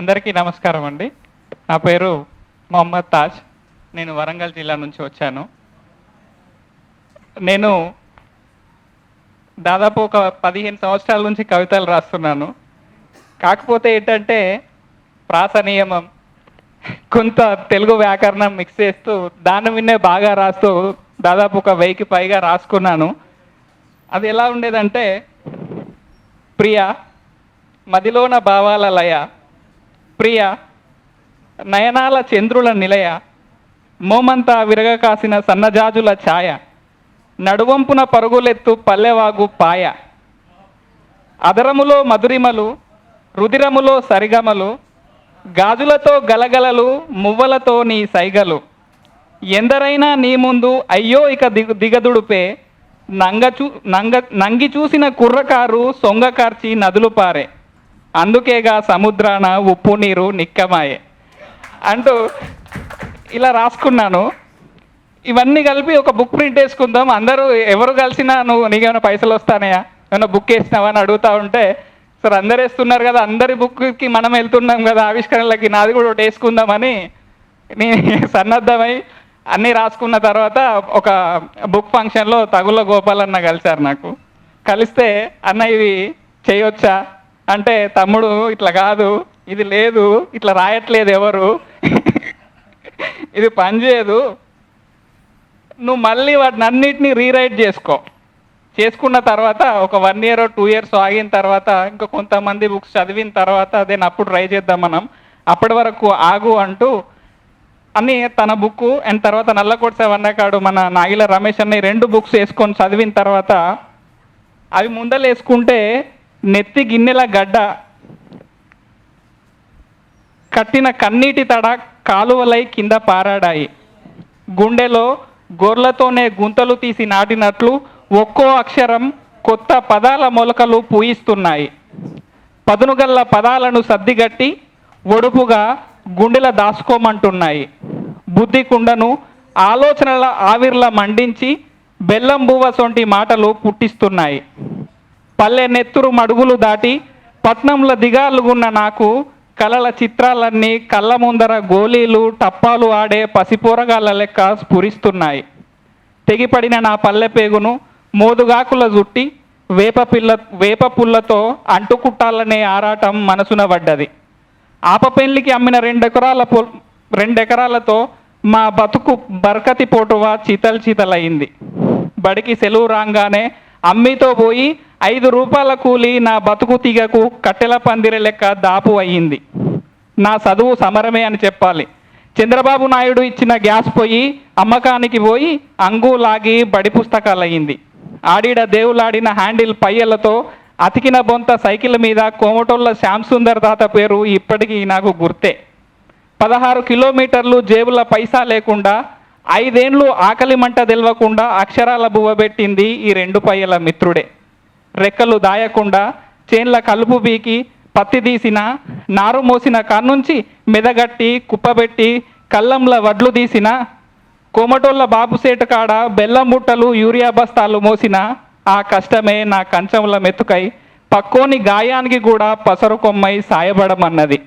అందరికీ నమస్కారం అండి. నా పేరు మొహమ్మద్ తాజ్. నేను వరంగల్ జిల్లా నుంచి వచ్చాను. నేను దాదాపు ఒక 15 సంవత్సరాల నుంచి కవితలు రాస్తున్నాను. కాకపోతే ఏంటంటే ప్రాస నియమం, కొంత తెలుగు వ్యాకరణం మిక్స్ చేస్తూ దాని మీదే బాగా రాస్తూ దాదాపు ఒక 1000కి పైగా రాసుకున్నాను. అది ఎలా ఉండేదంటే, ప్రియ మదిలోన భావాల లయ, ప్రియ నయనాల చంద్రుల నిలయ, మోమంతా విరగకాసిన సన్నజాజుల ఛాయ, నడువంపున పరుగులెత్తు పల్లెవాగు పాయ, అదరములో మధురిమలు, రుదిరములో సరిగమలు, గాజులతో గలగలలు, మువ్వలతో నీ సైగలు, ఎందరైనా నీ ముందు అయ్యో ఇక దిగదుడుపే, నంగి చూసిన కుర్రకారు సొంగకార్చి నదులు పారే, అందుకేగా సముద్రాన ఉప్పు నీరు నిక్కమాయే అంటూ ఇలా రాసుకున్నాను. ఇవన్నీ కలిపి ఒక బుక్ ప్రింట్ వేసుకుందాం, అందరూ ఎవరు కలిసినా నీకేమైనా పైసలు వస్తానయా, ఏమైనా బుక్ వేసినావా అని అడుగుతూ ఉంటే, సార్ అందరు వేస్తున్నారు కదా, అందరి బుక్కి మనం వెళ్తున్నాం కదా ఆవిష్కరణలకి, నాది కూడా ఒకటి వేసుకుందామని నేను సన్నద్ధమై అన్నీ రాసుకున్న తర్వాత ఒక బుక్ ఫంక్షన్లో తగుల గోపాలన్న కలిశారు. నాకు కలిస్తే అన్న ఇవి చేయొచ్చా అంటే, తమ్ముడు ఇట్లా కాదు, ఇది లేదు, ఇట్లా రాయట్లేదు ఎవరు, ఇది పనిచేయదు, నువ్వు మళ్ళీ వాటిని అన్నిటినీ రీరైట్ చేసుకున్న తర్వాత ఒక 1 year or 2 years ఆగిన తర్వాత ఇంకా కొంతమంది బుక్స్ చదివిన తర్వాత దేని అప్పుడు ట్రై చేద్దాం మనం, అప్పటి వరకు ఆగు అంటూ అని తన బుక్ అండ్ తర్వాత నల్లకోట వన్నకాడు మన నాగిల రమేష్ అన్న 2 బుక్స్ వేసుకొని చదివిన తర్వాత అవి ముందలు వేసుకుంటే నెత్తి గిన్నెల గడ్డ కట్టిన కన్నీటి తడ కాలువలై కింద పారాడాయి, గుండెలో గోర్లతోనే గుంతలు తీసి నాటినట్లు ఒక్కో అక్షరం కొత్త పదాల మొలకలు పూయిస్తున్నాయి, పదునుగల్ల పదాలను సర్దిగట్టి ఒడుపుగా గుండెల దాచుకోమంటున్నాయి, బుద్ధి కుండను ఆలోచనల ఆవిర్ల మండించి బెల్లం బువ్వ సొంటి మాటలు పుట్టిస్తున్నాయి, పల్లె నెత్తురు మడుగులు దాటి పట్నంలో దిగాలుగున్న నాకు కలల చిత్రాలన్నీ కళ్ళ ముందర గోళీలు టప్పాలు ఆడే పసిపోరగాళ్ళ లెక్క స్ఫురిస్తున్నాయి, తెగిపడిన నా పల్లె పేగును మోదుగాకుల జుట్టి వేప పుల్లతో అంటుకుట్టాలనే ఆరాటం మనసున పడ్డది, ఆపపెళ్లికి అమ్మిన 2 ఎకరాలతో మా బతుకు బర్కతి పోటువా చితలయింది, బడికి సెలవు రాగానే అమ్మితో పోయి 5 రూపాయల కూలి నా బతుకు తీగకు కట్టెల పందిరి లెక్క దాపు అయ్యింది, నా చదువు సమరమే అని చెప్పాలి, చంద్రబాబు నాయుడు ఇచ్చిన గ్యాస్ పొయ్యి అమ్మకానికి పోయి అంగు లాగి బడి పుస్తకాలు అయ్యింది, ఆడిడ దేవులాడిన హ్యాండిల్ పయ్యలతో అతికిన బొంత సైకిల్ మీద కోమటోళ్ళ శ్యామ్ సుందర్ తాత పేరు ఇప్పటికీ నాకు గుర్తే, 16 కిలోమీటర్లు జేబుల పైసా లేకుండా 5 ఏళ్ళు ఆకలి మంట తెలవకుండా అక్షరాల బువ్వబెట్టింది ఈ 2 పయ్యల మిత్రుడే, రెక్కలు దాయకుండా చేన్ల కలుపు బీకి పత్తి తీసిన నారు మోసిన కాన్నుంచి మెదగట్టి కుప్పబెట్టి కళ్ళంల వడ్లు తీసిన కోమటోళ్ళ బాబుసేటు కాడ బెల్లం బుట్టలు యూరియా బస్తాలు మోసిన ఆ కష్టమే నా కంచంల మెతుకై పక్కోని గాయానికి కూడా పసరు కొమ్మై సాయపడమన్నది,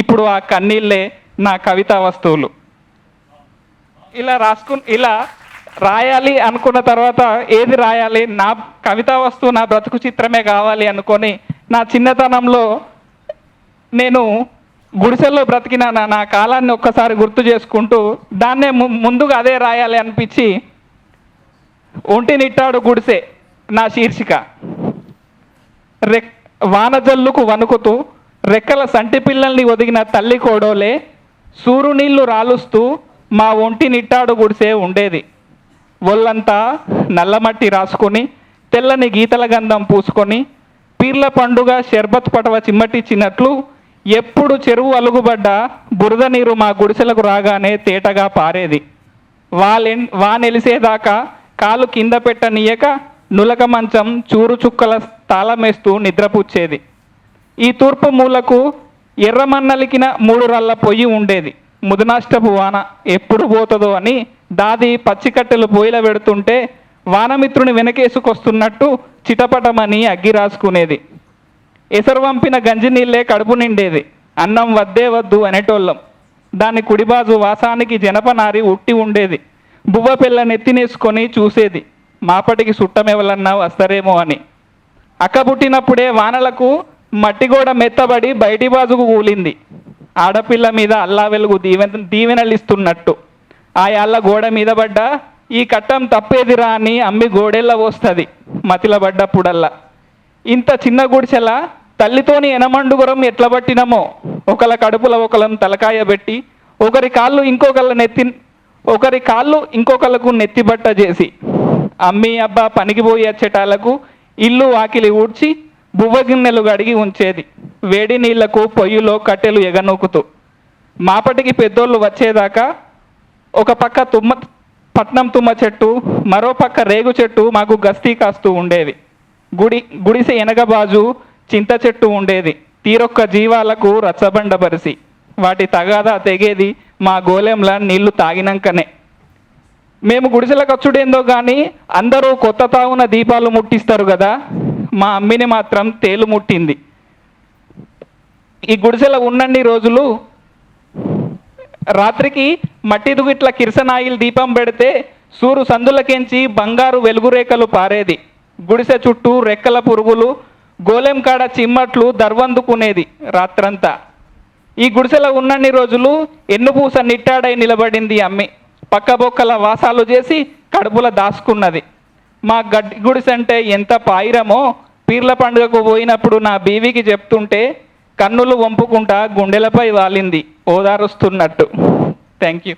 ఇప్పుడు ఆ కన్నీళ్ళే నా కవితా వస్తువులు. ఇలా రాయాలి అనుకున్న తర్వాత ఏది రాయాలి, నా కవితా వస్తువు నా బ్రతుకు చిత్రమే కావాలి అనుకొని నా చిన్నతనంలో నేను గుడిసెల్లో బ్రతికిన నా కాలాన్ని ఒక్కసారి గుర్తు చేసుకుంటూ దాన్నే ముందుగా అదే రాయాలి అనిపించి ఒంటినిట్టాడు గుడిసె నా శీర్షిక. వానజల్లుకు వణుకుతూ రెక్కల సంటి పిల్లల్ని ఒదిగిన తల్లి కోడోలే సూరునీళ్లు రాలుస్తూ మా ఒంటినిట్టాడు గుడిసె ఉండేది, ఒళ్ళంతా నల్లమట్టి రాసుకొని తెల్లని గీతల గంధం పూసుకొని పీర్ల పండుగ షర్బత్ పటవ చిమ్మటిచ్చినట్లు ఎప్పుడు చెరువు అలుగుబడ్డ బురద నీరు మా గుడిసెలకు రాగానే తేటగా పారేది, వానెలిసేదాకా కాలు కింద పెట్టనీయక నులక మంచం చూరు చుక్కల తాళమేస్తూ నిద్రపుచ్చేది, ఈ తూర్పు మూలకు ఎర్రమన్నలికిన 3 రల్ల పొయ్యి ఉండేది, ముదనాష్టపు వాన ఎప్పుడు పోతుందో అని దాది పచ్చికట్టెలు పొయ్యిల పెడుతుంటే వానమిత్రుని వెనకేసుకొస్తున్నట్టు చిటపటమని అగ్గి రాసుకునేది, ఎసరు వంపిన గంజి నీళ్ళే కడుపు నిండేది, అన్నం వద్దే వద్దు అనేటోళ్ళం. దాని కుడిబాజు వాసానికి జనపనారి ఉట్టి ఉండేది. బువ్వ పిల్ల నెత్తినేసుకొని చూసేది, మాపటికి చుట్టమెవలన్నా వస్తారేమో అని. అక్క పుట్టినప్పుడే వానలకు మట్టిగోడ మెత్తబడి బయటి బాజుకు కూలింది. ఆడపిల్ల మీద అల్లా వెలుగు దీవెనలిస్తున్నట్టు. ఆ యాళ్ళ గోడ మీద పడ్డ ఈ కట్టం తప్పేదిరా అని అమ్మి గోడెల్ల పోస్తుంది మతిలబడ్డప్పుడల్లా. ఇంత చిన్న గుడిసెల తల్లితోని ఎనమండుగురం ఎట్ల పట్టినమో, ఒకళ్ళ కడుపుల ఒకళ్ళం తలకాయ పెట్టి ఒకరి కాళ్ళు ఇంకొకళ్ళకు నెత్తిబట్ట చేసి అమ్మి అబ్బా పనికి పోయి వచ్చేటాలకు ఇల్లు వాకిలి ఊడ్చి బువ్వ గిన్నెలు గడిగి ఉంచేది, వేడి నీళ్లకు పొయ్యిలో కట్టెలు ఎగనూకుతూ. మాపటికి పెద్దోళ్ళు వచ్చేదాకా ఒక పక్క పట్నం తుమ్మ చెట్టు, మరో పక్క రేగు చెట్టు మాకు గస్తీ కాస్తూ ఉండేవి. గుడిసె ఎనగబాజు చింత చెట్టు ఉండేది, తీరొక్క జీవాలకు రచ్చబండ బరిసి. వాటి తగాదా తెగేది మా గోలెంల నీళ్లు తాగినాకనే. మేము గుడిసెలకు వచ్చుడేందో కానీ అందరూ కొత్త తావున దీపాలు ముట్టిస్తారు కదా, మా అమ్మిని మాత్రం తేలు ముట్టింది. ఈ గుడిసెల ఉన్నన్ని రోజులు రాత్రికి మట్టిదు ఇట్లా కిరసనాయిల్ దీపం పెడితే సూరు సందులకెంచి బంగారు వెలుగురేఖలు పారేది. గుడిసె చుట్టూ రెక్కల పురుగులు, గోలెం కాడ చిమ్మట్లు దర్వందుకునేది రాత్రంతా. ఈ గుడిసెల ఉన్నన్ని రోజులు ఎన్నుపూస నిట్టాడై నిలబడింది అమ్మి. పక్కబొక్కల వాసాలు చేసి కడుపుల దాచుకున్నది. మా గడ్డి గుడిసెంటే ఎంత పాయిరమో పీర్ల పండుగకు పోయినప్పుడు నా బీవికి చెప్తుంటే కన్నులు వంపుకుంటా గుండెలపై వాలింది ఓదారుస్తున్నట్టు. Thank you.